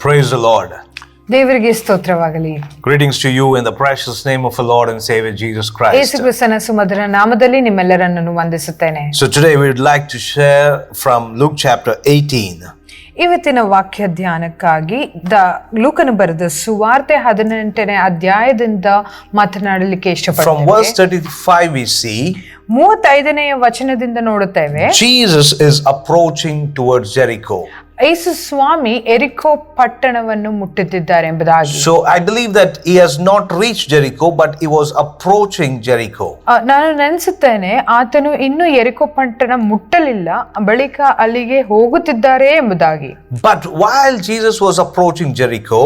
Praise the Lord. ದೇವರಿಗೆ ಸ್ತೋತ್ರವಾಗಲಿ. Greetings to you in the precious name of our Lord and Savior Jesus Christ. ಯೇಸು ಕ್ರಿಸ್ತನ ಸುಮಧುರ ನಾಮದಲ್ಲಿ ನಿಮ್ಮೆಲ್ಲರನ್ನು ವಂದಿಸುತ್ತೇನೆ. So today we would like to share from Luke chapter 18. ಇವತ್ತಿನ ವಾಕ್ಯ ಧ್ಯಾನಕ್ಕಾಗಿ ಲೂಕನು ಬರೆದ ಸುವಾರ್ತೆ 18ನೇ ಅಧ್ಯಾಯದಿಂದ ಮಾತನಾಡಲಿಕ್ಕೆ From ಇಷ್ಟಪಡ್ತೇನೆ. verse 35 we see 35ನೇ ವಚನದಿಂದ ನೋಡುತ್ತೇವೆ. Jesus is approaching towards Jericho. ಯೇಸು ಸ್ವಾಮಿ ಎರಿಕೋ ಪಟ್ಟಣವನ್ನು ಮುಟ್ಟುತ್ತಿದ್ದಾರೆ ಎಂಬುದಾಗಿ. So I believe that he has not reached Jericho but he was approaching Jericho. ನಾನು ನೆನೆಸುತ್ತೇನೆ ಆತನು ಇನ್ನೂ ಎರಿಕೋ ಪಟ್ಟಣ ಮುಟ್ಟಲಿಲ್ಲ, ಬಳಿಕ ಅಲ್ಲಿಗೆ ಹೋಗುತ್ತಿದ್ದಾರೆ ಎಂಬುದಾಗಿ. But while Jesus was approaching Jericho,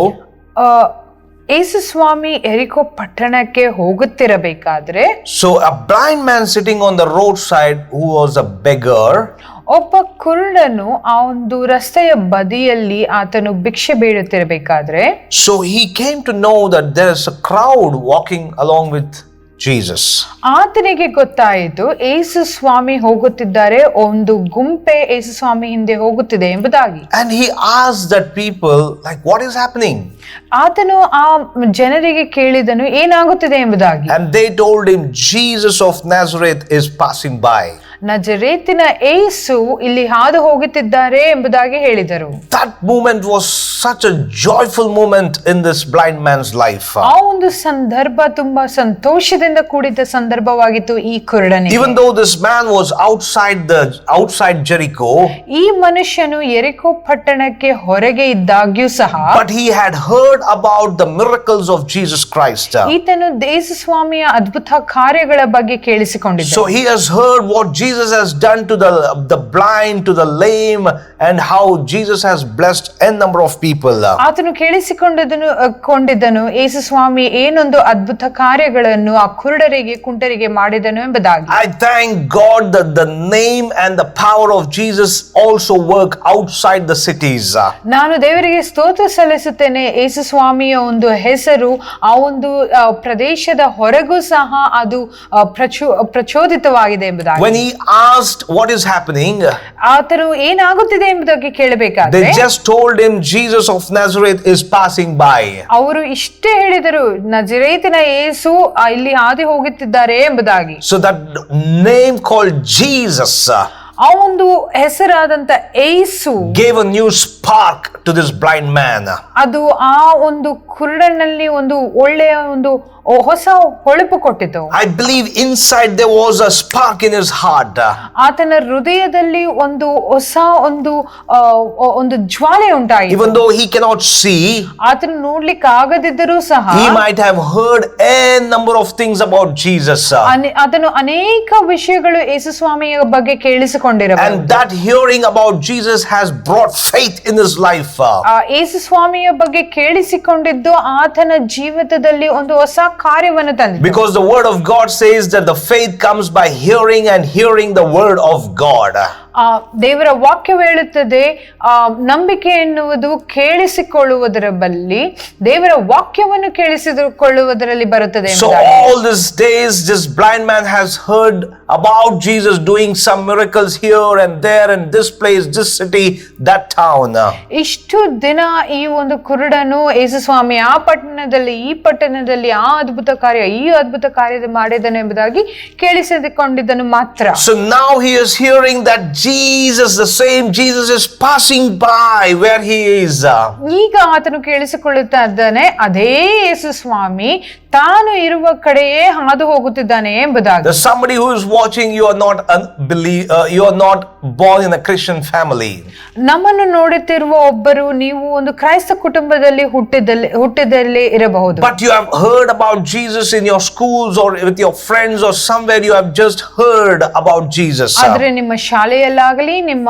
ಯೇಸು ಸ್ವಾಮಿ ಎರಿಕೋ ಪಟ್ಟಣಕ್ಕೆ ಹೋಗುತ್ತಿರಬೇಕಾದ್ರೆ so a blind man sitting on the roadside who was a beggar, ಒಬ್ಬ ಕುರುಡನು ಆ ಒಂದು ರಸ್ತೆಯ ಬದಿಯಲ್ಲಿ ಆತನು ಭಿಕ್ಷೆ ಬೇಡುತ್ತಿರಬೇಕಾದ್ರೆ, so he came to know that there is a crowd walking along with Jesus. ಆತನಿಗೆ ಗೊತ್ತಾಯಿತು ಯೇಸು ಸ್ವಾಮಿ ಹೋಗುತ್ತಿದ್ದಾರೆ, ಒಂದು ಗುಂಪೆ ಯೇಸು ಸ್ವಾಮಿ ಹಿಂದೆ ಹೋಗುತ್ತಿದೆ ಎಂಬುದಾಗಿ. And he asked that people, like, what is happening? ಆತನು ಆ ಜನರಿಗೆ ಕೇಳಿದನು ಏನಾಗುತ್ತಿದೆ ಎಂಬುದಾಗಿ. And they told him, Jesus of Nazareth is passing by. ನಜರೇತಿನ ಯೇಸು ಇಲ್ಲಿ ಹಾದು ಹೋಗುತ್ತಿದ್ದಾರೆ ಎಂಬುದಾಗಿ ಹೇಳಿದರು. That moment was such a joyful moment in this blind man's life. ಆ ಒಂದು ಸಂದರ್ಭ ತುಂಬಾ ಸಂತೋಷದಿಂದ ಕೂಡಿದ ಸಂದರ್ಭವಾಗಿತ್ತು ಈ ಕುರುಡನಿಗೆ. Even though this man was outside Jericho, ಈ ಮನುಷ್ಯನು ಎರಿಕೋ ಪಟ್ಟಣಕ್ಕೆ ಹೊರಗೆ ಇದ್ದಾಗ್ಯೂ ಸಹ, but he had heard about the miracles of Jesus Christ. ಈತನು ಯೇಸು ಸ್ವಾಮಿಯ ಅದ್ಭುತ ಕಾರ್ಯಗಳ ಬಗ್ಗೆ ಕೇಳಿಸಿಕೊಂಡಿದ್ದ. So he has heard what Jesus has done to the blind, to the lame, and how Jesus has blessed a number of people. ಆತನು ಕೊಂಡಿದ್ದನು ಯೇಸು ಸ್ವಾಮಿ ಏನೊಂದು ಅದ್ಭುತ ಕಾರ್ಯಗಳನ್ನು ಆ ಕುರುಡರಿಗೆ ಕುಂಟರಿಗೆ ಮಾಡಿದನು ಎಂಬುದಾಗಿ. I thank God that the name and the power of Jesus also work outside the cities. ನಾನು ದೇವರಿಗೆ ಸ್ತೋತ್ರ ಸಲ್ಲಿಸುತ್ತೇನೆ, ಯೇಸು ಸ್ವಾಮಿಯ ಒಂದು ಹೆಸರು ಆ ಒಂದು ಪ್ರದೇಶದ ಹೊರಗೂ ಸಹ ಅದು ಪ್ರಚೋದಿತವಾಗಿದೆ ಎಂಬುದಾಗಿ. When he asked what is happening, ಆತನು ಏನಾಗುತ್ತಿದೆ ಎಂಬುದಾಗಿ ಕೇಳಬೇಕಾದ್ರೆ, they just told him Jesus of Nazareth is passing by. ಅವರು ಇಷ್ಟೇ ಹೇಳಿದರು, ನಜರೇತಿನ ಯೇಸು ಇಲ್ಲಿ ಹಾದಿ ಹೋಗುತ್ತಿದ್ದಾರೆ ಎಂಬುದಾಗಿ. So that name called Jesus ಆ ಒಂದು ಹೆಸರಾದಂತ ಯೇಸು gave a new spark to this blind man. ಅದು ಆ ಒಂದು ಕುರುಡನಲ್ಲಿ ಒಂದು ಒಳ್ಳೆಯ ಒಂದು ಹೊಸ ಹೊಳಪು ಕೊಟ್ಟಿತು. I believe inside there was a spark in his heart. ಆತನ ಹೃದಯದಲ್ಲಿ ಒಂದು ಹೊಸ ಒಂದು ಜ್ವಾಲೆ ಉಂಟಾಯಿತು. Even though he cannot see, ಆತನು ನೋಡ್ಲಿಕ್ಕೆ ಆಗದಿದ್ದರೂ ಸಹ he might have heard a number of things about Jesus. ಆತನು ಅನೇಕ ವಿಷಯಗಳು ಯೇಸು ಸ್ವಾಮಿಯ ಬಗ್ಗೆ ಕೇಳಿಸಿಕೊಂಡಿರಬಹುದು. And that hearing about Jesus has brought faith in his life. ಯೇಸು ಸ್ವಾಮಿಯ ಬಗ್ಗೆ ಕೇಳಿಸಿಕೊಂಡಿದ್ದು ಆತನ ಜೀವಿತದಲ್ಲಿ ಒಂದು ಹೊಸ ಕಾರ್ಯವನ್ನು ತಂದಿತು. Because the word of God says that the faith comes by hearing and hearing the word of God. ದೇವರ ವಾಕ್ಯವು ಹೇಳುತ್ತದೆ, ನಂಬಿಕೆ ಎನ್ನುವುದು ಕೇಳಿಸಿಕೊಳ್ಳುವುದರ ಬಲ್ಲಿ, ದೇವರ ವಾಕ್ಯವನ್ನು ಕೇಳಿಸಿಕೊಳ್ಳುವುದರಲ್ಲಿ ಬರುತ್ತದೆ. So all these days this blind man has heard about Jesus doing some miracles here and there in this place, this city, that town. ಇಷ್ಟು ದಿನ ಈ ಒಂದು ಕುರುಡನು ಯೇಸು ಸ್ವಾಮಿ ಆ ಪಟ್ಟಣದಲ್ಲಿ ಈ ಪಟ್ಟಣದಲ್ಲಿ ಆ ಅದ್ಭುತ ಕಾರ್ಯ ಈ ಅದ್ಭುತ ಕಾರ್ಯ ಮಾಡಿದನು ಎಂಬುದಾಗಿ ಕೇಳಿಸಿಕೊಂಡಿದ್ದನು ಮಾತ್ರ. So now he is hearing that Jesus, the same Jesus, is passing by where he is. ಈಗ ಆತನು ಕೇಳಿಸಿಕೊಳ್ಳುತ್ತಾ ಇದ್ದಾನೆ, ಅದೇ ಯೇಸು ಸ್ವಾಮಿ ತಾನು ಇರುವ ಕಡೆಯೇ ಹಾದು ಹೋಗುತ್ತಿದ್ದಾನೆ ಎಂಬುದಾಗಿ. There's somebody who is watching. You are not born in a Christian family. ನಮ್ಮನ್ನು ನೋಡುತ್ತಿರುವ ಒಬ್ಬರು, ನೀವು ಒಂದು ಕ್ರೈಸ್ತ ಕುಟುಂಬದಲ್ಲಿ ಹುಟ್ಟಿದಲ್ಲಿ ಇರಬಹುದು. But you have heard about Jesus in your schools or with your friends or somewhere. You have just heard about Jesus. ಆದ್ರೆ ನಿಮ್ಮ ಶಾಲೆಯಲ್ಲಾಗಲಿ ನಿಮ್ಮ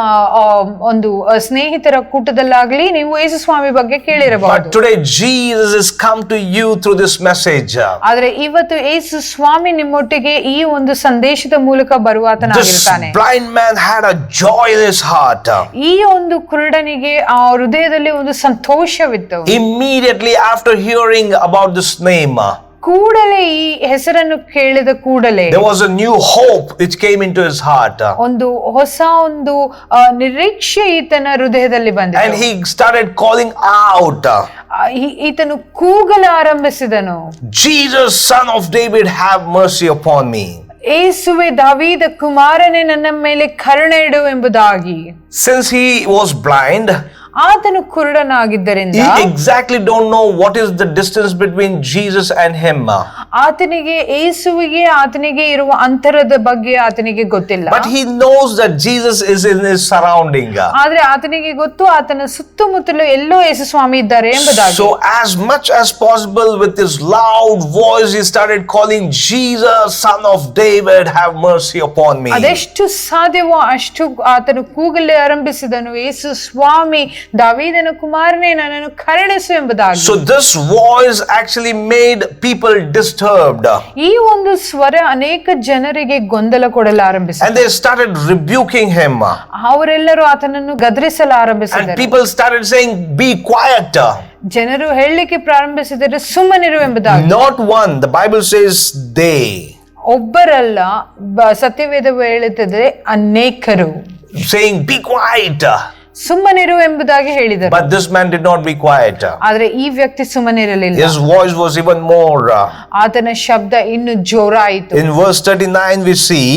ಒಂದು ಸ್ನೇಹಿತರ ಕೂಟದಲ್ಲಾಗಲಿ ನೀವು ಯೇಸು ಸ್ವಾಮಿ ಬಗ್ಗೆ ಕೇಳಿರಬಹುದು. But today Jesus has come to you through this message. ಆದ್ರೆ ಇವತ್ತು ಯೇಸು ಸ್ವಾಮಿ ನಿಮ್ಮೊಟ್ಟಿಗೆ ಈ ಒಂದು ಸಂದೇಶದ ಮೂಲಕ ಬರುವಾತನಾಗಿರ್ತಾನೆ. This blind man had a joy in his heart. ಈ ಒಂದು ಕುರುಡನಿಗೆ ಆ ಹೃದಯದಲ್ಲಿ ಒಂದು ಸಂತೋಷವಿತ್ತು. Immediately after hearing about this name, ಕೂಡಲೇ ಈ ಹೆಸರನ್ನು ಕೇಳಿದ ಕೂಡಲೇ there was a new hope which came into his heart. ಒಂದು ಹೊಸ ಒಂದು ನಿರೀಕ್ಷೆ ಈತನ ಹೃದಯದಲ್ಲಿ ಬಂದಿತು. And he started calling out. ಈತನು ಕೂಗಲು ಆರಂಭಿಸಿದನು, Jesus, son of David, have mercy upon me. ಯೇಸುವೆ ದಾವೀದ ಕುಮಾರನೇ ನನ್ನ ಮೇಲೆ ಕರುಣೆ ಇಡು ಎಂಬುದಾಗಿ. Since he was blind, ಆತನು ಕುರುಡನಾಗಿದ್ದರಿಂದ he exactly don't know what is the distance between Jesus and him. ಆತನಿಗೆ ಯೇಸುವಿಗೆ ಆತನಿಗೆ ಇರುವ ಅಂತರದ ಬಗ್ಗೆ ಆತನಿಗೆ ಗೊತ್ತಿಲ್ಲ. But he knows that Jesus is in his surrounding. ಆದ್ರೆ ಆತನಿಗೆ ಗೊತ್ತು ಆತನ ಸುತ್ತಮುತ್ತಲು ಎಲ್ಲೋ ಯೇಸು ಸ್ವಾಮಿ ಇದ್ದಾರೆ ಎಂಬುದಾಗಿ. So as much as possible with his loud voice he started calling, Jesus, son of David, have mercy upon me. ಅದೆಷ್ಟು ಸಾಧ್ಯವೋ ಅಷ್ಟು ಆತನು ಕೂಗಲು ಆರಂಭಿಸಿದನು, ಯೇಸು ಸ್ವಾಮಿ ದಾವೀದನ ಕುಮಾರನೇ ನನ್ನನ್ನು ಕರುಣಿಸು ಎಂಬುದಾಗಿ. So this voice actually made people disturbed. ಈ ಒಂದು ಸ್ವರ ಅನೇಕ ಜನರಿಗೆ ಗೊಂದಲ ಕೊಡಲು ಆರಂಭಿಸಿತು. And they started rebuking him. ಅವರೆಲ್ಲರೂ ಆತನನ್ನು ಗದರಿಸಲು And ಆರಂಭಿಸಿದರು. people started saying, be quiet. ಜನರು ಹೇಳಲಿಕ್ಕೆ ಪ್ರಾರಂಭಿಸಿದರೆ ಸುಮ್ಮನಿರು ಎಂಬುದಾಗಿ. Not one, the Bible says they. ಒಬ್ಬರಲ್ಲ, ಸತ್ಯವೇದವು ಹೇಳುತ್ತದೆ ಅನೇಕರು Saying, be quiet. ಸುಮ್ಮನಿರು ಎಂಬುದಾಗಿ ಹೇಳಿದರು. But this man did not be quiet. ಆದ್ರೆ ಈ ವ್ಯಕ್ತಿ ಸುಮ್ಮನಿರಲಿಲ್ಲ. His voice was even more. ಆತನ ಶಬ್ದ ಇನ್ನು ಜೋರಾಯಿತು. In verse 39 we see,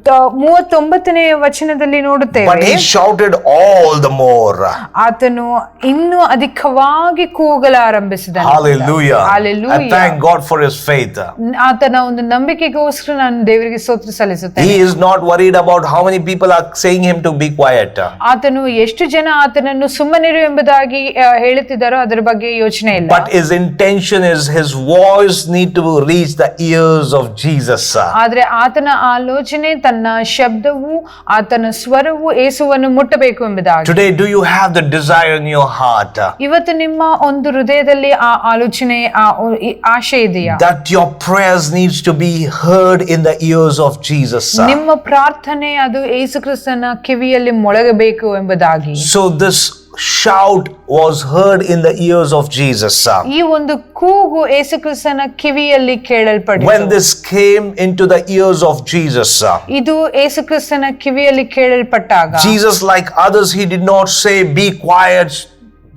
39ನೇ ವಚನದಲ್ಲಿ ನೋಡುತ್ತೇವೆ, but he shouted all the more. ಆತನು ಇನ್ನೂ ಅಧಿಕವಾಗಿ ಕೂಗಲು ಆರಂಭಿಸಿದನು. Hallelujah. Hallelujah. I thank God for his faith. ಆತನ ಒಂದು ನಂಬಿಕೆಗೋಸ್ಕರ ನಾನು ದೇವರಿಗೆ ಸ್ತೋತ್ರ ಸಲ್ಲಿಸುತ್ತೇನೆ. He is not worried about how many people are saying him to be quiet. ಆತನು ಎಷ್ಟು ಜನ ಆತನನ್ನು ಸುಮ್ಮನಿರು ಎಂಬುದಾಗಿ ಹೇಳುತ್ತಿದ್ದಾರೋ ಅದರ ಬಗ್ಗೆ ಯೋಚನೆ ಇಲ್ಲ. But his intention is his voice need to reach the ears of Jesus. ಆದ್ರೆ ಆತನ ಆಲೋಚನೆ, ತನ್ನ ಶಬ್ದವು, ಆತನ ಸ್ವರವು ಯೇಸುವನ್ನು ಮುಟ್ಟಬೇಕು ಎಂಬುದಾಗಿ. Today do you have the desire in your heart? ಇವತ್ತು ನಿಮ್ಮ ಒಂದು ಹೃದಯದಲ್ಲಿ ಆ ಆಲೋಚನೆ, ಆಶೆ ಇದೆಯಾ? That your prayers needs to be heard in the ears of Jesus. ನಿಮ್ಮ ಪ್ರಾರ್ಥನೆ ಅದು ಯೇಸು ಕ್ರಿಸ್ತನ ಕಿವಿಯಲ್ಲಿ ಮೊಳಗಬೇಕು ಎಂಬುದಾಗಿ. So this shout was heard in the ears of Jesus. ಈ ಒಂದು ಕೂಗು ಯೇಸು ಕ್ರಿಸ್ತನ ಕಿವಿಯಲ್ಲಿ ಕೇಳಲ್ಪಟ್ಟಿತು. When this came into the ears of Jesus, ಇದು ಯೇಸು ಕ್ರಿಸ್ತನ ಕಿವಿಯಲ್ಲಿ ಕೇಳಲ್ಪಟ್ಟಾಗ Jesus, like others, he did not say be quiet,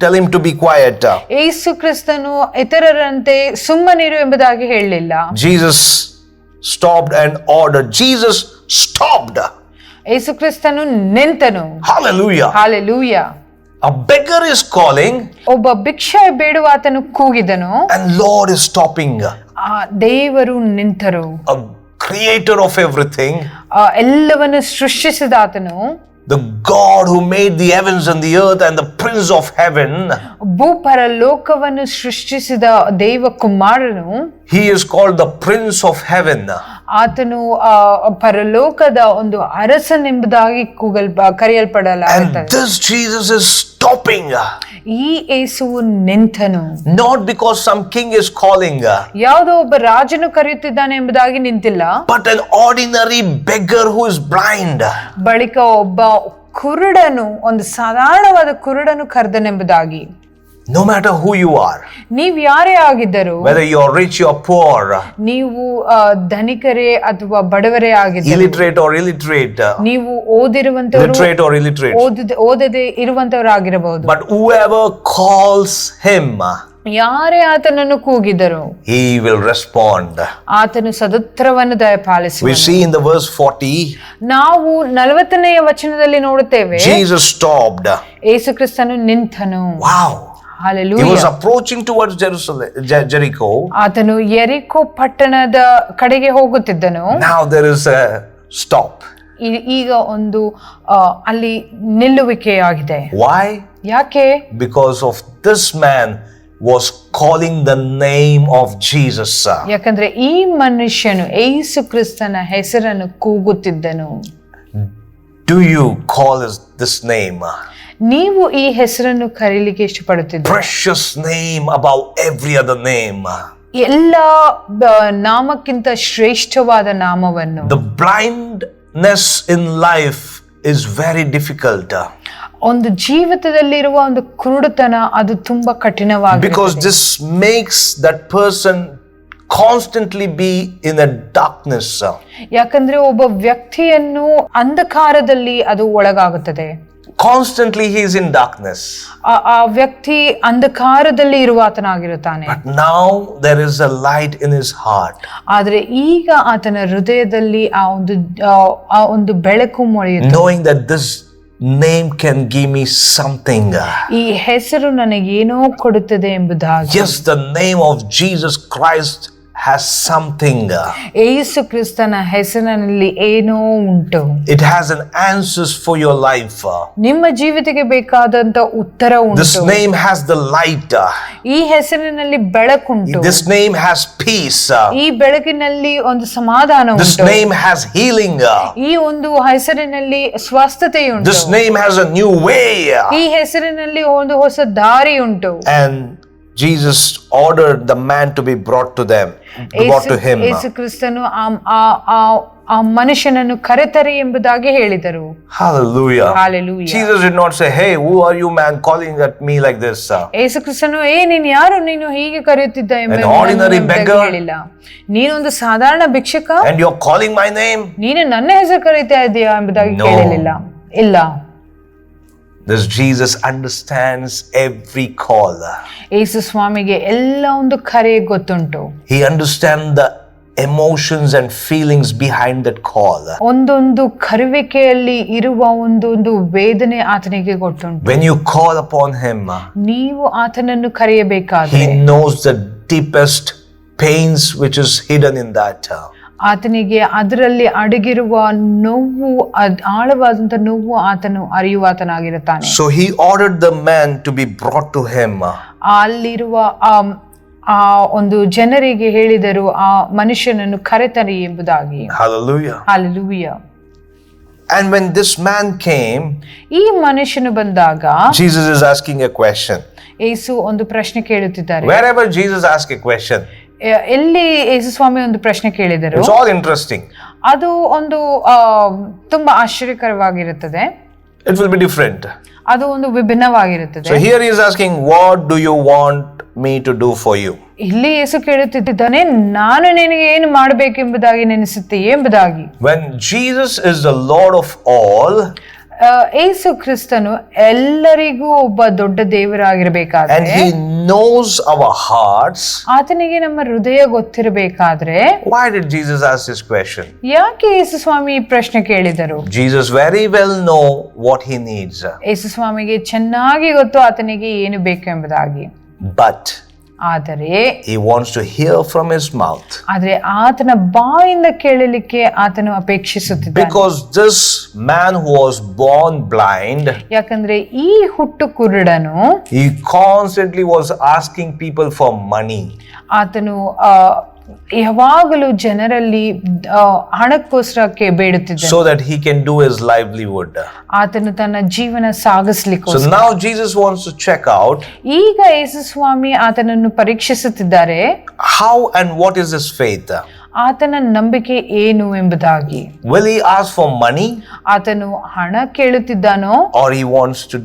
tell him to be quiet. ಯೇಸು ಕ್ರಿಸ್ತನು ಇತರರಂತೆ ಸುಮ್ಮನಿರು ಎಂಬುದಾಗಿ ಹೇಳಲಿಲ್ಲ. Jesus stopped and ordered. Jesus stopped. ಯೇಸು ಕ್ರಿಸ್ತನು ನಿಂತನು. Hallelujah. Hallelujah. A beggar is calling ಒಬ್ಬ ಭಿಕ್ಷೆ ಬೇಡುವ ಆತನು ಕೂಗಿದನು, and Lord is stopping. ಆ ದೇವರು ನಿಂತರು. A creator of everything, ಎಲ್ಲವನ್ನು ಸೃಷ್ಟಿಸಿದ ಆತನು, the God who made the heavens and the earth and the Prince of heaven, ಭೂಪರ ಲೋಕವನ್ನು ಸೃಷ್ಟಿಸಿದ ದೇವ ಕುಮಾರನು, he is called the Prince of heaven. ಆತನು ಪರಲೋಕದ ಒಂದು ಅರಸನೆಂಬುದಾಗಿ ಕರೆಯಲ್ಪಡಲಾಗುತ್ತದೆ. And this Jesus is stopping. ಈ ಯೇಸುವು ನಿಂತನು. Not because some king is calling, ಯಾವುದೋ ಒಬ್ಬ ರಾಜನು ಕರೆಯುತ್ತಿದ್ದಾನೆ ಎಂಬುದಾಗಿ ನಿಂತಿಲ್ಲ. but an ordinary beggar who is blind. ಬಳಿಕ ಒಬ್ಬ ಕುರುಡನು, ಒಂದು ಸಾಧಾರಣವಾದ ಕುರುಡನು ಕರೆದನೆಂಬುದಾಗಿ. No matter who you are, ನೀವ್ ಯಾರೇ ಆಗಿದ್ದರು, whether you are rich or poor, ನೀವು ಧನಿಕರೇ ಅಥವಾ ಬಡವರೇ ಆಗಿದ್ದರು, illiterate or illiterate, ನೀವು ಓದಿರುವಂತವರು, literate or illiterate, ಓದದೆ ಇರುವಂತವರಾಗಿರಬಹುದು, but whoever calls him, ಯಾರೇ ಆತನನ್ನು ಕೂಗಿದರು he will respond. ಆತನು ಸದುತ್ತರವನ್ನು ದಯಪಾಲಿಸುವನು. We see in the verse 40, ನಾವು 40ನೇ ವಚನದಲ್ಲಿ ನೋಡುತ್ತೇವೆ, Jesus stopped. ಯೇಸು ಕ್ರಿಸ್ತನು ನಿಂತನು. Wow. He Hallelujah. was approaching towards Jericho. ಆತನು ಯೆರಿಕೋ ಪಟ್ಟಣದ ಕಡೆಗೆ ಹೋಗುತ್ತಿದ್ದನು. Now there is a stop. ಈಗ ಒಂದು ಅಲ್ಲಿ ನಿಲ್ಲುವಿಕೆಯಾಗಿದೆ. Why? ಯಾಕೆ? Because of this man was calling the name of Jesus. ಯಾಕಂದ್ರೆ ಈ ಮನುಷ್ಯನು ಯೇಸು ಕ್ರಿಸ್ತನ ಹೆಸರನ್ನು ಕೂಗುತ್ತಿದ್ದನು. Do you call this name? ನೀವು ಈ ಹೆಸರನ್ನು ಕರೀಲಿಕ್ಕೆ ಇಷ್ಟಪಡುತ್ತಿದ್ದೀರಿ? Precious name above every other name. ಎಲ್ಲ ನಾಮಕ್ಕಿಂತ ಶ್ರೇಷ್ಠವಾದ ನಾಮವನ್ನು. The blindness in life is very difficult. ಒಂದು ಜೀವಿತದಲ್ಲಿರುವ ಒಂದು ಕುರುಡುತನ ಅದು ತುಂಬಾ ಕಠಿಣವಾಗಿದೆ. Because this makes that person constantly be in a darkness. ಯಾಕಂದ್ರೆ ಒಬ್ಬ ವ್ಯಕ್ತಿಯನ್ನು ಅಂಧಕಾರದಲ್ಲಿ ಅದು ಒಳಗಾಗುತ್ತದೆ. Constantly he is in darkness. ಆ ವ್ಯಕ್ತಿ ಅಂಧಕಾರದಲ್ಲಿ ಇರುವಾತನಾಗಿರುತ್ತಾನೆ. But now there is a light in his heart. ಆದ್ರೆ ಈಗ ಆತನ ಹೃದಯದಲ್ಲಿ ಆ ಒಂದು ಬೆಳಕು ಮೊಳೆಯುತ್ತದೆ. Knowing that this name can give me something. ಈ ಹೆಸರು ನನಗೇನೋ ಕೊಡುತ್ತದೆ ಎಂಬುದಾಗಿ. Yes, the name of Jesus Christ has something. ಯೇಸು ಕ್ರಿಸ್ತನ ಹೆಸರಿನಲ್ಲಿ ಏನೋ ಉಂಟು. It has an answers for your life. ನಿಮ್ಮ ಜೀವಿತಕ್ಕೆ ಬೇಕಾದಂತ ಉತ್ತರ ಉಂಟು. This name has the light. ಈ ಹೆಸರಿನಲ್ಲಿ ಬೆಳಕುಂಟು. This name has peace. ಈ ಬೆಳಕಿನಲ್ಲಿ ಒಂದು ಸಮಾಧಾನ ಉಂಟು. This name has healing. ಈ ಒಂದು ಹೆಸರಿನಲ್ಲಿ ಸ್ವಸ್ಥತೆ ಉಂಟು. This name has a new way. ಈ ಹೆಸರಿನಲ್ಲಿ ಒಂದು ಹೊಸ ದಾರಿ ಉಂಟು. And Jesus ordered the man to be brought to him. ಯೇಸು ಕ್ರಿಸ್ತನು ಆ ಮನುಷ್ಯನನ್ನು ಕರೆತರಿ ಎಂಬುದಾಗಿ ಹೇಳಿದರು. Hallelujah. Hallelujah. Jesus did not say, "Hey, who are you, man, calling at me like this?" ಯೇಸು ಕ್ರಿಸ್ತನು ನೀನು ಯಾರು, ನೀನು ಹೀಗೆ ಕರೆಯುತ್ತಿದ್ದ ಹೇಳಿಲ್ಲ. ನೀನೊಂದು ಸಾಧಾರಣ ಭಿಕ್ಷುಕ and you're calling my name. ನೀನು ನನ್ನ ಹೆಸರು ಕರೀತಾ ಇದೆಯಾ ಎಂಬುದಾಗಿ ಕೇಳಲಿಲ್ಲ. ಇಲ್ಲ. This Jesus understands every call. ಯೇಸು ಸ್ವಾಮಿಗೆ ಎಲ್ಲ ಒಂದು ಕರೆ ಗೊತ್ತುಂಟು. He understands the emotions and feelings behind that call. ಒಂದೊಂದು ಕರೆಯುವಿಕೆಯಲ್ಲಿ ಇರುವ ಒಂದೊಂದು ವೇದನೆ ಆತನಿಗೆ ಗೊತ್ತುಂಟು. When you call upon him, ನೀವು ಆತನನ್ನು ಕರೆಯಬೇಕಾದ್ರೆ he knows the deepest pains which is hidden in that. ಆತನಿಗೆ ಅದರಲ್ಲಿ ಅಡಗಿರುವ ನೋವು, ಆಳವಾದಂತ ನೋವು ಆತನು ಅರಿಯುವಾತನಾಗಿರುತ್ತಾನೆ. So he ordered the man to be brought to him. ಅಲ್ಲಿರುವ ಆ ಒಂದು ಜನರಿಗೆ ಹೇಳಿದರು ಆ ಮನುಷ್ಯನನ್ನು ಕರೆತರಿ ಎಂಬುದಾಗಿ. Hallelujah. Hallelujah. And when this man came, ಈ ಮನುಷ್ಯನು ಬಂದಾಗ Jesus is asking a question. ಯೇಸು ಒಂದು ಪ್ರಶ್ನೆ ಕೇಳುತ್ತಿದ್ದಾರೆ. Wherever Jesus asks a question, ಎಲ್ಲಿ ಯೇಸು ಸ್ವಾಮಿ ಒಂದು ಪ್ರಶ್ನೆ ಕೇಳಿದರು, it's all interesting. ಅದು ಒಂದು ತುಂಬಾ ಆಶ್ಚರ್ಯಕರವಾಗಿರುತ್ತದೆ. It will be different. ಅದು ಒಂದು ವಿಭಿನ್ನವಾಗಿರುತ್ತದೆ. So here he is asking, what do you want me to do for you? ಇಲ್ಲಿ ಯೇಸು ಕೇಳುತ್ತಿದ್ದಾನೆ, ನಾನು ನಿನಗೆ ಏನು ಮಾಡಬೇಕೆಂಬುದಾಗಿ ನೆನೆಸುತ್ತೀಯೆ ಎಂಬುದಾಗಿ. When Jesus is the Lord of all, ಯೇಸು ಕ್ರಿಸ್ತನು ಎಲ್ಲರಿಗೂ ಒಬ್ಬ ದೊಡ್ಡ ದೇವರಾಗಿರಬೇಕಾದ್ರೆ, and he knows our hearts, ಆತನಿಗೆ ನಮ್ಮ ಹೃದಯ ಗೊತ್ತಿರಬೇಕಾದ್ರೆ, why did Jesus ask this question? ಯಾಕೆ ಯೇಸು ಸ್ವಾಮಿ ಈ ಪ್ರಶ್ನೆ ಕೇಳಿದರು? Jesus very well know what he needs. ಯೇಸು ಸ್ವಾಮಿಗೆ ಚೆನ್ನಾಗಿ ಗೊತ್ತು ಆತನಿಗೆ ಏನು ಬೇಕು ಎಂಬುದಾಗಿ. But ಆದರೆ he wants to hear from his mouth. ಆದ್ರೆ ಆತನ ಬಾಯಿಂದ ಕೇಳಲಿಕ್ಕೆ ಆತನು ಅಪೇಕ್ಷಿಸುತ್ತಿದ್ದಾನೆ. Because this man who was born blind, ಯಾಕಂದ್ರೆ ಈ ಹುಟ್ಟು ಕುರುಡನು, he constantly was asking people for money. ಆತನು ಯಾವಾಗಲೂ ಜನರಲ್ಲಿ ಹಣಕ್ಕೋಸ್ಕರಕ್ಕೆ ಬೇಡುತ್ತಿದ್ದ, so that he can do his livelihood. ಆತನು ತನ್ನ ಜೀವನ ಸಾಗಿಸಲಿಕ್ಕೆ. So now Jesus wants to check out, ಈಗ ಯೇಸು ಸ್ವಾಮಿ ಆತನನ್ನು ಪರೀಕ್ಷಿಸುತ್ತಿದ್ದಾರೆ, how and what is his faith? ಆತನ ನಂಬಿಕೆ ಏನು ಎಂಬುದಾಗಿ. Will he ask for money? ಆತನು ಹಣ ಕೇಳುತ್ತಿದ್ದಾನೋ, or he wants to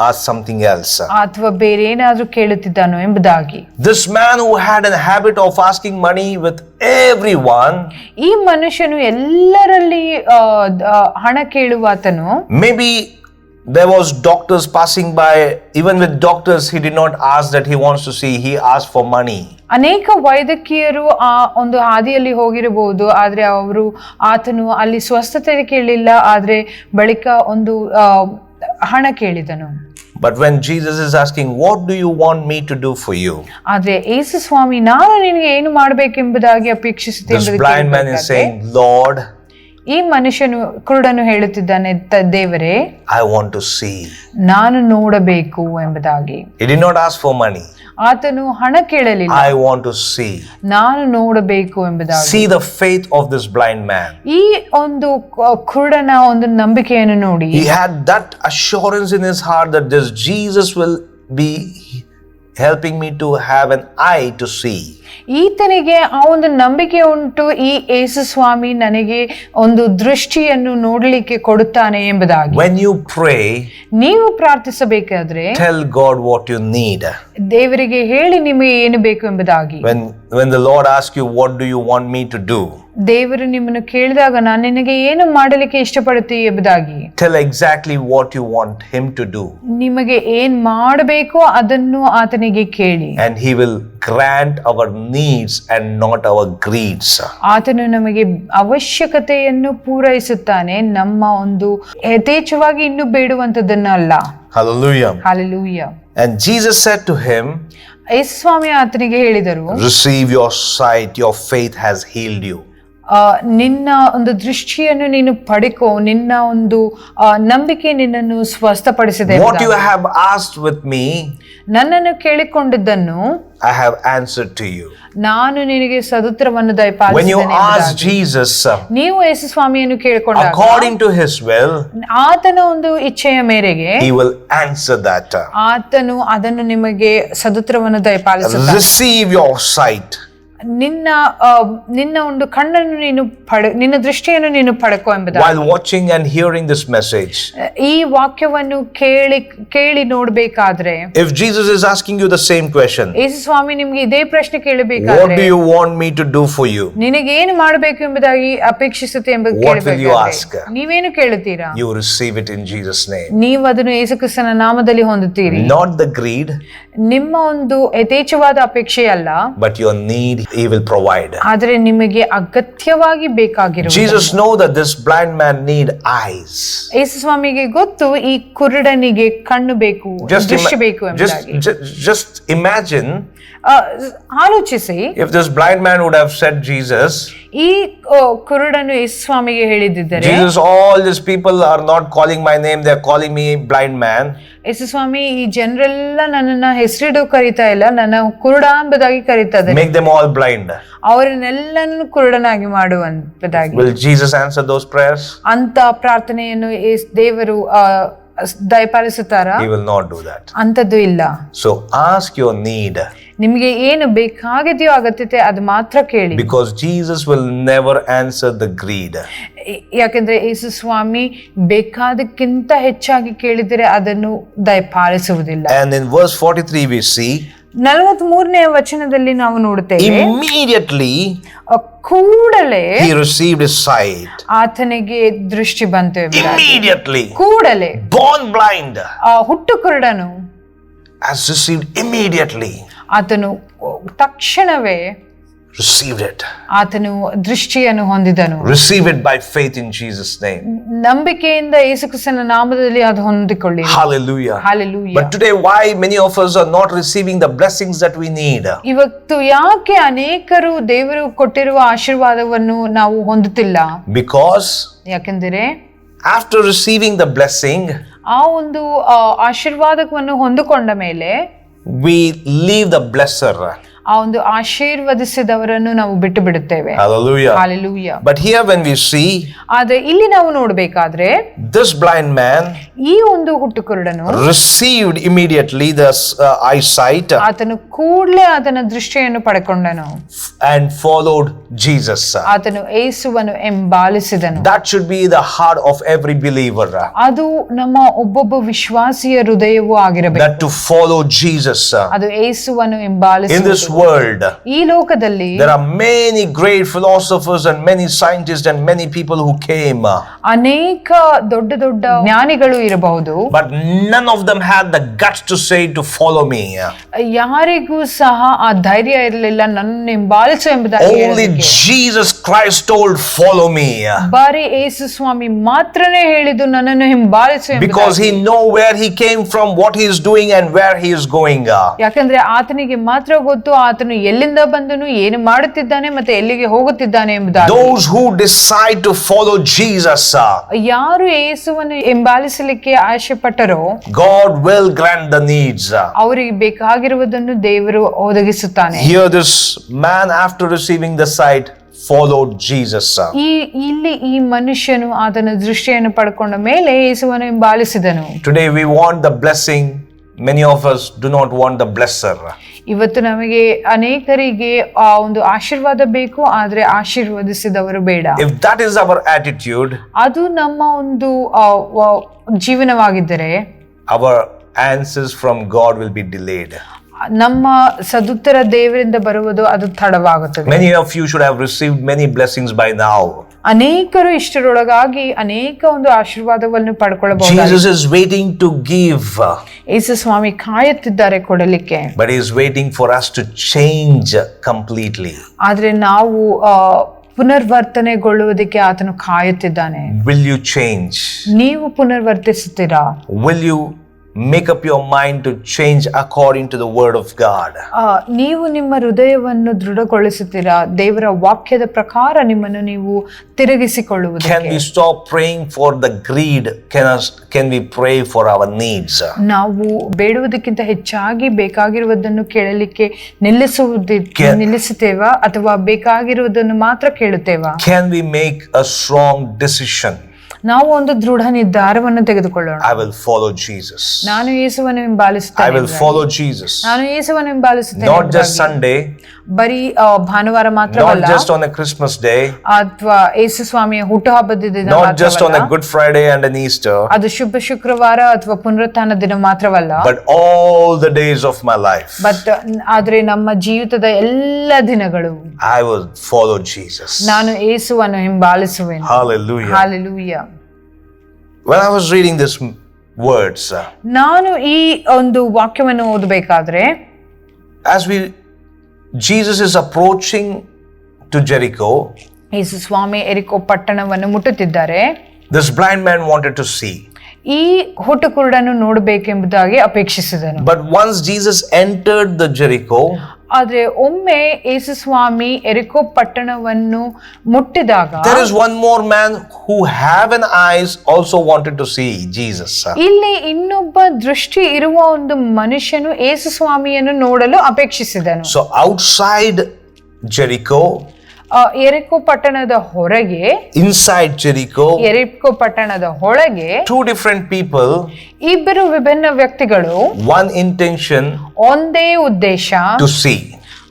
ask something else? ಅಥವಾ ಬೇರೆ ಏನಾದ್ರೂ ಕೇಳುತ್ತಿದ್ದಾನೋ ಎಂಬುದಾಗಿ. This man who had a habit of asking money with everyone, ಈ ಮನುಷ್ಯನು ಎಲ್ಲರಲ್ಲಿ ಹಣ ಕೇಳುವಾತನು, maybe there was doctors passing by, even with doctors he did not ask that he wants to see, he asked for money. ಅನೇಕ ವೈದ್ಯಕೀಯರು ಆ ಒಂದು ಹಾದಿಯಲ್ಲಿ ಹೋಗಿರಬಹುದು, ಆದ್ರೆ ಆತನು ಅಲ್ಲಿ ಸ್ವಸ್ಥತೆ ಕೇಳಲಿಲ್ಲ, ಆದ್ರೆ ಬಳಿಕ ಒಂದು ಹಣ ಕೇಳಿದನು. But when Jesus is asking, what do you want me to do for you? ಆದ್ರೆ ಯೇಸು ಸ್ವಾಮಿ ನಾನು ನಿನಗೆ ಏನು ಮಾಡಬೇಕೆಂಬುದಾಗಿ ಅಪೇಕ್ಷಿಸುತ್ತೇನೆ. This blind man is saying, Lord, ಈ ಮನುಷ್ಯನು ಕುರುಡನು ಹೇಳುತ್ತಿದ್ದಾನೆ, ದೇವರೇ, I want to see. ನಾನು ನೋಡಬೇಕು ಎಂಬುದಾಗಿ. He did not ask for money. ಆತನು ಹಣ ಕೇಳಲಿಲ್ಲ, I want to see. ನಾನು ನೋಡಬೇಕು ಎಂಬುದಾಗಿ. See the faith of this blind man. ಈ ಒಂದು ಕುರುಡನ ಒಂದು ನಂಬಿಕೆಯನ್ನು ನೋಡಿ, he had that assurance in his heart that this Jesus will be helping me to have an eye to see. ಈತನಿಗೆ ಆ ಒಂದು ನಂಬಿಕೆ ಉಂಟು, ಈ ಯೇಸು ಸ್ವಾಮಿ ನನಗೆ ಒಂದು ದೃಷ್ಟಿಯನ್ನು ನೋಡಲಿಕ್ಕೆ ಕೊಡುತ್ತಾನೆ ಎಂಬುದಾಗಿ. When you pray, ನೀವು ಪ್ರಾರ್ಥಿಸಬೇಕಾದ್ರೆ tell God what you need. ದೇವರಿಗೆ ಹೇಳಿ ನಿಮಗೆ ಏನು ಬೇಕು ಎಂಬುದಾಗಿ. When the Lord asks you, what do you want me to do? ದೇವರು ನಿಮ್ಮನ್ನು ಕೇಳಿದಾಗ ನಾನು ನಿನಗೆ ಏನು ಮಾಡಲಿಕ್ಕೆ ಇಷ್ಟಪಡುತ್ತೀಯ ಎಂಬುದಾಗಿ. Tell exactly what you want him to do. ನಿಮಗೆ ಏನ್ ಮಾಡಬೇಕೋ ಅದನ್ನು ಆತನಿಗೆ ಕೇಳಿ. And he will grant our needs and not our greeds. ಆತನು ನಮಗೆ ಅವಶ್ಯಕತೆಯನ್ನು ಪೂರೈಸುತ್ತಾನೆ, ನಮ್ಮ ಒಂದು ಯಥೇಚ್ಛವಾಗಿ ಇನ್ನು ಬೇಡುವಂತದ್ದನ್ನ ಅಲ್ಲ. Hallelujah. Hallelujah. And Jesus said to him, ಯೇಸು ಸ್ವಾಮಿ ಆತನಿಗೆ ಹೇಳಿದರು, receive your sight, your faith has healed you. ನಿನ್ನ ಒಂದು ದೃಷ್ಟಿಯನ್ನು ನೀನು ಪಡೆಕೋ, ನಿನ್ನ ಒಂದು ನಂಬಿಕೆ ನಿನ್ನನ್ನು ಸ್ವಸ್ಥಪಡಿಸಿದೆ. What you have asked with me, ನನ್ನನ್ನು ಕೇಳಿಕೊಂಡಿದ್ದನ್ನು I have answered to you. ನಾನು ನಿನಗೆ ಸದುತ್ತರವನ್ನು When ದಯಪಾಲಿಸಿದ್ದೇನೆ. you ask Jesus, ನೀವು ಯೇಸು ಸ್ವಾಮಿಯನ್ನು ಕೇಳಿಕೊಂಡಾಗ according to his will, ಆತನ ಒಂದು ಇಚ್ಛೆಯ ಮೇರೆಗೆ he will answer that. ಆತನು ಅದನ್ನು ನಿಮಗೆ ಸದುತ್ತರವನ್ನು ದಯಪಾಲಿಸುತ್ತಾನೆ. Receive your sight. ನಿನ್ನ ಒಂದು ಕಣ್ಣನ್ನು ನೀನು ನಿನ್ನ ದೃಷ್ಟಿಯನ್ನು ನೀನು ಪಡೆಕೋ ಎಂಬುದಾಗಿ. While watching and hearing this message, ಈ ವಾಕ್ಯವನ್ನು ಕೇಳಿ ನೋಡ್ಬೇಕಾದ್ರೆ, if Jesus is asking you the same question, ಯೇಸು ಸ್ವಾಮಿ ನಿಮ್ಗೆ ಇದೇ ಪ್ರಶ್ನೆ ಕೇಳಬೇಕಾದ್ರೆ, what do you want me to do for you? ನಿನಗೆ ಏನು ಮಾಡಬೇಕು ಎಂಬುದಾಗಿ ಅಪೇಕ್ಷಿಸುತ್ತೆ ಎಂಬ What will you ask? ನೀವೇನು ಕೇಳುತ್ತೀರಾ? You receive it in Jesus' name. ನೀವು ಅದನ್ನು ಯೇಸು ಕ್ರಿಸ್ತನ ನಾಮದಲ್ಲಿ ಹೊಂದುತ್ತೀರಿ. Not the greed, ನಿಮ್ಮ ಒಂದು ಯಥೇಚ್ಛವಾದ ಅಪೇಕ್ಷೆ ಅಲ್ಲ, but your need he will provide. ಆದರೆ ನಿಮಗೆ ಅಗತ್ಯವಾಗಿ ಬೇಕಾಗಿರುವುದು. Jesus know that this blind man need eyes. ಯೇಸು ಸ್ವಾಮಿಗೆ ಗೊತ್ತು ಈ ಕುರುಡನಿಗೆ ಕಣ್ಣು ಬೇಕು, ದೃಷ್ಟಿ ಬೇಕು ಎಂಬುದಾಗಿ. Just imagine, ಆಲೋಚಿಸಿ, if this blind man would have said, Jesus, ಈ ಕುರುಡನು ಯೇಸು ಸ್ವಾಮಿಗೆ ಹೇಳಿದ್ದರೆ, Jesus, all these people are not calling my name, they are calling me blind man. ಯೇಸು ಸ್ವಾಮಿ, ಈ ಜನರೆಲ್ಲ ನನ್ನನ್ನ ಹೆಸರಿಡು ಕರೀತಾ ಇಲ್ಲ, ನನ್ನ ಕುರುಡ ಎಂಬುದಾಗಿ ಕರೀತಾ ಇದ್ದಾರೆ. Make them all blind. ಅವರನ್ನೆಲ್ಲನೂ ಕುರುಡನಾಗಿ ಮಾಡುವಂತದಾಗಿ. Will Jesus answer those prayers? ಅಂತ ಪ್ರಾರ್ಥನೆಯನ್ನು ದೇವರು ದಯಪಾಲಿಸುತ್ತಾರಾ? He will not do that. ಅಂತದ್ದು ಇಲ್ಲ. So ask your need. ನಿಮಗೆ ಏನು ಬೇಕಾಗಿದೆಯೋ ಅಗತ್ಯತೆ ಅದು ಮಾತ್ರ ಕೇಳಿ. Because Jesus will never answer the greed. ಯಾಕೆಂದ್ರೆ ಯೇಸು ಸ್ವಾಮಿ ಬೇಕಾದಕ್ಕಿಂತ ಹೆಚ್ಚಾಗಿ ಕೇಳಿದರೆ ಅದನ್ನು ದಯಪಾಲಿಸುವುದಿಲ್ಲ. And in verse 43 we see, 43ನೇ ವಚನದಲ್ಲಿ ನಾವು ನೋಡುತ್ತೇವೆ, immediately ಕೂಡಲೇ he received his sight. ಆತನಿಗೆ ದೃಷ್ಟಿ ಬಂತು. Immediately. ಕೂಡಲೇ. Born blind. ಹುಟ್ಟು ಕುರುಡನು has received immediately. ಆತನು ತಕ್ಷಣವೇ received it. ಆತನು ದೃಷ್ಟಿಯನ್ನು ಹೊಂದಿದನು. Receive it by faith in Jesus' name. ನಂಬಿಕೆಯಿಂದ ಯೇಸು ಕ್ರಿಸ್ತನ ನಾಮದಲ್ಲಿ ಅದು ಹೊಂದಿಕೊಳ್ಳಿ. Hallelujah. Hallelujah. But today why many of us are not receiving the blessings that we need? ಇವತ್ತು ಯಾಕೆ ಅನೇಕರು ದೇವರು ಕೊಟ್ಟಿರುವ ಆಶೀರ್ವಾದವನ್ನು ನಾವು ಹೊಂದುತ್ತಿಲ್ಲ? Because ಯಾಕೆಂದರೆ after receiving the blessing, ಆ ಒಂದು ಆಶೀರ್ವಾದವನ್ನು ಹೊಂದಿಕೊಂಡ ಮೇಲೆ we leave the blesser. ಆ ಒಂದು ಆಶೀರ್ವದಿಸಿದವರನ್ನು ನಾವು ಬಿಟ್ಟು ಬಿಡುತ್ತೇವೆ. Hallelujah. Hallelujah. But here when we see, ಆದ್ರೆ ಇಲ್ಲಿ ನಾವು ನೋಡಬೇಕಾದ್ರೆ, this blind man ಈ ಒಂದು ಹುಟ್ಟು ಕುರುಡನು received immediately the eyesight ಆತನು ಕೂಡಲೇ ಆತನ ದೃಷ್ಟಿಯನ್ನು ಪಡೆಕೊಂಡನು and followed Jesus. ಆತನು ಯೇಸುವನ್ನು ಹಿಂಬಾಲಿಸಿದನು. That should be the heart of every believer. ಅದು ನಮ್ಮ ಒಬ್ಬೊಬ್ಬ ವಿಶ್ವಾಸಿಯ ಹೃದಯವೂ ಆಗಿರಬೇಕು. That to follow Jesus. ಅದು ಯೇಸುವನ್ನು ಹಿಂಬಾಲಿಸುವುದು. In this world, ಈ ಲೋಕದಲ್ಲಿ there are many great philosophers and many scientists and many people who came. ಅನೇಕ ದೊಡ್ಡ ದೊಡ್ಡ ಜ್ಞಾನಿಗಳು ಇರಬಹುದು. But none of them had the guts to say to follow me. ಯಾರಿಗೂ ಸಹ ಆ ಧೈರ್ಯ ಇರಲಿಲ್ಲ ನನ್ನನ್ನು ಹಿಂಬಾಲಿಸು ಎಂಬುದಾಗಿ. Only Jesus Christ told follow me. ಬಾರಿ ಯೇಸು ಸ್ವಾಮಿ ಮಾತ್ರನೇ ಹೇಳಿದ್ದು ನನ್ನನ್ನು ಹಿಂಬಾಲಿಸು ಎಂಬುದಾಗಿ. Because he know where he came from, what he is doing and where he is going. ಯಾಕಂದ್ರೆ ಆತನಿಗೆ ಮಾತ್ರ ಗೊತ್ತು ಆತನು ಎಲ್ಲಿಂದ ಬಂದನು, ಏನು ಮಾಡುತ್ತಿದ್ದಾನೆ ಮತ್ತೆ ಎಲ್ಲಿಗೆ ಹೋಗುತ್ತಿದ್ದಾನೆ ಎಂಬುದಾಗಿ. Those who decide to follow Jesus, ಯಾರು ಯೇಸುವನ್ನು ಹಿಂಬಾಲಿಸಲಿಕ್ಕೆ ಆಶೆ ಪಟ್ಟರೋ, God will grant the needs. ಅವರಿಗೆ ಬೇಕಾಗಿರುವುದನ್ನು ದೇವರು ಒದಗಿಸುತ್ತಾನೆ. Here this man after receiving the sight followed Jesus. ಇಲ್ಲಿ ಈ ಮನುಷ್ಯನು ಆತನ ದೃಷ್ಟಿಯನ್ನು ಪಡ್ಕೊಂಡ ಮೇಲೆ ಯೇಸುವನ್ನು ಹಿಂಬಾಲಿಸಿದನು. Today we want the blessing. Many of us do not want the blesser. ಇವತ್ತು ನಮಗೆ ಅನೇಕರಿಗೆ ಆ ಒಂದು ಆಶೀರ್ವಾದ ಬೇಕು, ಆದ್ರೆ ಆಶೀರ್ವದಿಸಿದವರು ಬೇಡ. If that is our attitude, ಅದು ನಮ್ಮ ಒಂದು ಜೀವನವಾಗಿದ್ದರೆ our answers from God will be delayed. ನಮ್ಮ ಸದುತ್ತರ ದೇವರಿಂದ ಬರುವುದು ಅದು ತಡವಾಗುತ್ತದೆ. Many of you should have received many blessings by now. ಅನೇಕರು ಇಷ್ಟರೊಳಗಾಗಿ ಅನೇಕ ಒಂದು ಆಶೀರ್ವಾದವನ್ನು ಪಡ್ಕೊಳ್ಳಬಹುದು. Jesus is waiting to give. ಯೇಸು ಸ್ವಾಮಿ ಕಾಯುತ್ತಿದ್ದಾರೆ ಕೊಡಲಿಕ್ಕೆ. But he is waiting for us to change completely. ಆದ್ರೆ ನಾವು ಪುನರ್ವರ್ತನೆಗೊಳ್ಳುವುದಕ್ಕೆ ಆತನು ಕಾಯುತ್ತಿದ್ದಾನೆ. Will you change? ನೀವು ಪುನರ್ವರ್ತಿಸುತ್ತೀರಾ? Will you make up your mind to change according to the word of God? ನೀವು ನಿಮ್ಮ ಹೃದಯವನ್ನು ದೃಢಗೊಳಿಸುತ್ತೀರಾ? ದೇವರ ವಾಕ್ಯದ ಪ್ರಕಾರ ನಿಮ್ಮನ್ನು ನೀವು ತಿರುಗಿಸಿಕೊಳ್ಳುವುದಕ್ಕೆ. Can we stop praying for the greed? Can we pray for our needs? ನಾವು ಬೇಡುವುದಕ್ಕಿಂತ ಹೆಚ್ಚಾಗಿ ಬೇಕಾಗಿರುವುದನ್ನು ಕೇಳಲಿಕ್ಕೆ ನಿಲ್ಲಿಸುತ್ತೇವಾ ಅಥವಾ ಬೇಕಾಗಿರುವುದನ್ನು ಮಾತ್ರ ಕೇಳುತ್ತೇವಾ? Can we make a strong decision? ನಾವು ಒಂದು ದೃಢ ನಿರ್ಧಾರವನ್ನು ತೆಗೆದುಕೊಳ್ಳೋಣ. I will follow Jesus. ನಾನು ಯೇಸುವನ್ನು ಹಿಂಬಾಲಿಸುತ್ತೇನೆ. I will follow Jesus. ನಾನು ಯೇಸುವನ್ನು ಹಿಂಬಾಲಿಸುತ್ತೇನೆ. Not just Sunday. ಬರೀ ಭಾನುವಾರ ಮಾತ್ರವಲ್ಲ. Not just on a Christmas day. ಅಥವಾ ಯೇಸು ಸ್ವಾಮಿಯ ಹುಟ್ಟುಹಬ್ಬದ ದಿನ ಮಾತ್ರವಲ್ಲ. Not just on a Good Friday and an Easter. ಅದು ಶುಭ ಶುಕ್ರವಾರ ಅಥವಾ ಪುನರುತ್ಥಾನ ದಿನ ಮಾತ್ರವಲ್ಲ. But all the days of my life. ಆದ್ರೆ ನಮ್ಮ ಜೀವಿತದ ಎಲ್ಲ ದಿನಗಳು I will follow Jesus. ನಾನು ಯೇಸುವನ್ನು ಹಿಂಬಾಲಿಸುವೆನು. Hallelujah. Hallelujah. When I was reading these words, ನಾನು ಈ ಒಂದು ವಾಕ್ಯವನ್ನು ಓದಬೇಕಾದ್ರೆ, Jesus is approaching to Jericho. ಯೇಸು ಸ್ವಾಮಿ ಎರಿಕೋ ಪಟ್ಟಣವನ್ನು ಮುಟ್ಟುತ್ತಿದ್ದಾರೆ. This blind man wanted to see. ಈ ಹುಟ್ಟುಕುರುಡನ್ನು ನೋಡಬೇಕೆಂಬುದಾಗಿ ಅಪೇಕ್ಷಿಸಿದನು. But once Jesus entered the Jericho, ಆದ್ರೆ ಒಮ್ಮೆ ಯೇಸು ಸ್ವಾಮಿ ಎರಿಕೋ ಪಟ್ಟಣವನ್ನು ಮುಟ್ಟಿದಾಗ, there is one more man who have an eyes also wanted to see Jesus. ಇಲ್ಲಿ ಇನ್ನೊಬ್ಬ ದೃಷ್ಟಿ ಇರುವ ಒಂದು ಮನುಷ್ಯನು ಯೇಸು ಸ್ವಾಮಿಯನ್ನು ನೋಡಲು ಅಪೇಕ್ಷಿಸಿದನು. So outside Jericho, ಎರಿಕೋ ಪಟ್ಟಣದ ಹೊರಗೆ, inside Jericho, ಎರಿಕೋ ಪಟ್ಟಣದ ಒಳಗೆ, two different people, ಇಬ್ಬರು ವಿಭಿನ್ನ ವ್ಯಕ್ತಿಗಳು, one intention, ಒಂದೇ ಉದ್ದೇಶ, to see.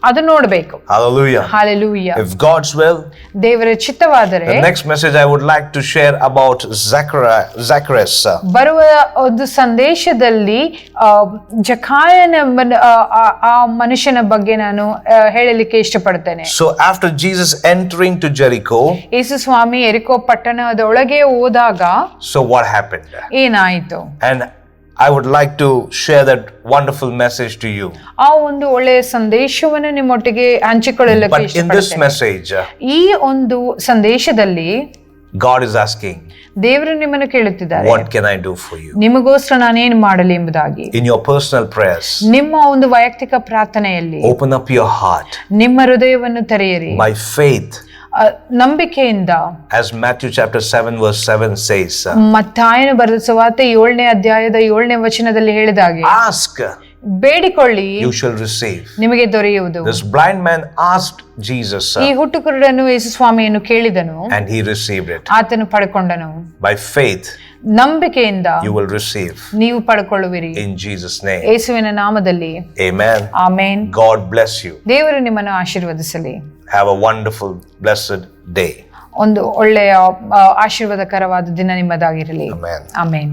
ಅದು ನೋಡಬೇಕು. Hallelujah. Hallelujah. If God's will, ದೇವರ ಚಿತ್ತವಾದರೆ, the next message I would like to share about Zacharias. ಬರುವ ಒಂದು ಸಂದೇಶದಲ್ಲಿ ಜಕಾಯನ ಆ ಮನುಷ್ಯನ ಬಗ್ಗೆ ನಾನು ಹೇಳಲಿಕ್ಕೆ ಇಷ್ಟಪಡ್ತೇನೆ. So after Jesus entering to Jericho, ಯೇಸು ಸ್ವಾಮಿ ಎರಿಕೋ ಪಟ್ಟಣದೊಳಗೆ ಹೋದಾಗ, so what happened? ಏನಾಯಿತು? And I would like to share that wonderful message to you. ಆ ಒಂದು ಒಳ್ಳೆಯ ಸಂದೇಶವನ್ನು ನಿಮ್ಮೊಟ್ಟಿಗೆ ಹಂಚಿಕೊಳ್ಳಲಿಕ್ಕೆ ಇಷ್ಟಪಡ್ತೇನೆ. But in this message, ಈ ಒಂದು ಸಂದೇಶದಲ್ಲಿ God is asking, ದೇವರು ನಿಮ್ಮನ್ನು ಕೇಳುತ್ತಿದ್ದಾರೆ, what can I do for you? ನಿಮಗೋಸ್ಕರ ನಾನೇನು ಮಾಡಲಿ ಎಂಬುದಾಗಿ. In your personal prayers, ನಿಮ್ಮ ಒಂದು ವೈಯಕ್ತಿಕ ಪ್ರಾರ್ಥನೆಯಲ್ಲಿ open up your heart. ನಿಮ್ಮ ಹೃದಯವನ್ನು ತೆರೆಯಿರಿ. By faith, ನಂಬಿಕೆಯಿಂದ, as Matthew chapter 7 verse 7 says, ಮತ್ತಾಯನು ಬರೆದ ಸುವಾರ್ತೆ 7ನೇ ಅಧ್ಯಾಯದ 7ನೇ ವಚನದಲ್ಲಿ ಹೇಳಿದಾಗೆ, ask, ಬೇಡಿಕೊಳ್ಳಿ, you shall receive. ನಿಮಗೆ ದೊರೆಯುವುದು. This blind man asked Jesus, ಈ ಹುಟ್ಟುಕುರುಡನು ಯೇಸು ಸ್ವಾಮಿಯನ್ನು ಕೇಳಿದನು, and he received it. ಆತನು ಪಡೆಕೊಂಡನು. By faith, ನಂಬಿಕೆಯಿಂದ you will receive. ನೀವು ಪಡೆಕೊಳ್ಳುವಿರಿ. In Jesus' name. ಯೇಸುವಿನ ನಾಮದಲ್ಲಿ. Amen. Amen. God bless you. ದೇವರು ನಿಮ್ಮನ್ನು ಆಶೀರ್ವದಿಸಲಿ. Have a wonderful, blessed day. ಒಂದು ಒಳ್ಳೆಯ ಆಶೀರ್ವಾದಕರವಾದ ದಿನ ನಿಮ್ಮದಾಗಿರಲಿ. Amen. ಆಮೆನ್.